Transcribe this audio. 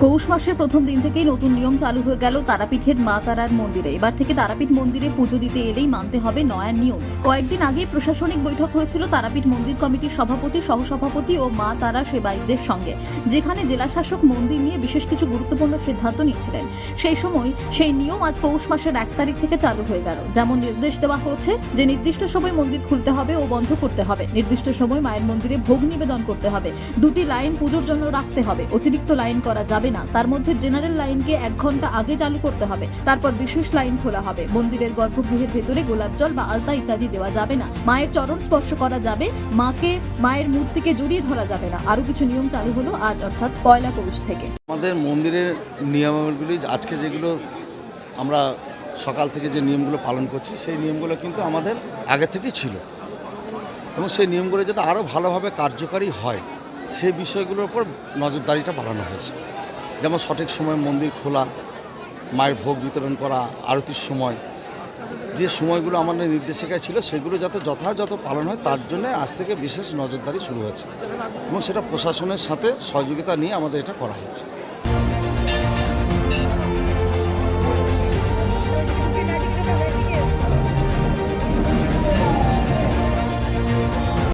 পৌষ মাসের প্রথম দিন থেকেই নতুন নিয়ম চালু হয়ে গেল তারাপীঠের মা তারার মন্দিরে। এবার থেকে তারাপীঠ মন্দিরে পুজো দিতে এলেই মানতে হবে নয়া নিয়ম। কয়েকদিন আগেই প্রশাসনিক বৈঠক হয়েছিল তারাপীঠ মন্দির কমিটির সভাপতি, সহসভাপতি ও মা তারা সেবায়িতদের সঙ্গে, যেখানে জেলাশাসক মন্দির নিয়ে বিশেষ কিছু গুরুত্বপূর্ণ সিদ্ধান্ত নিয়েছিলেন। সেই সময় সেই নিয়ম আজ পৌষ মাসের 1 তারিখ থেকে চালু হয়ে গেল। যেমন নির্দেশ দেওয়া হয়েছে যে নির্দিষ্ট সময় মন্দির খুলতে হবে ও বন্ধ করতে হবে, নির্দিষ্ট সময় মায়ের মন্দিরে ভোগ নিবেদন করতে হবে, 2টি লাইন পুজোর জন্য রাখতে হবে, অতিরিক্ত লাইন করা যাবে না। তার মধ্যে জেনারেল লাইনকে 1 ঘন্টা আগে চালু করতে হবে, তারপর বিশেষ লাইন খোলা হবে। মন্দিরের গর্ভগৃহের ভেতরে গোলাপ জল বা আলতা ইত্যাদি দেওয়া যাবে না, মায়ের চরণ স্পর্শ করা যাবে, মাকে মায়ের মূর্তিকে জড়িয়ে ধরা যাবে না। আরো কিছু নিয়ম চালু হলো আজ অর্থাৎ 1 পৌষ থেকে। আমাদের মন্দিরের নিয়মাবলী আজকে যেগুলো আমরা সকাল থেকে যে নিয়মগুলো পালন করছি, সেই নিয়মগুলো কিন্তু আমাদের আগে থেকেই ছিল এবং সেই নিয়মগুলো যাতে আরও ভালোভাবে কার্যকারী হয় সেই বিষয়গুলোর উপর নজরদারিটা বাড়ানো হয়েছে। যেমন সঠিক সময় মন্দির খোলা, মায়ের ভোগ বিতরণ করা, আরতির সময়, যে সময়গুলো আমাদের নির্দেশিকায় ছিল সেগুলো যাতে যথাযথ পালন হয় তার জন্য আজ থেকে বিশেষ নজরদারি শুরু হয়েছে এবং সেটা প্রশাসনের সাথে সহযোগিতা নিয়ে আমাদের এটা করা হচ্ছে।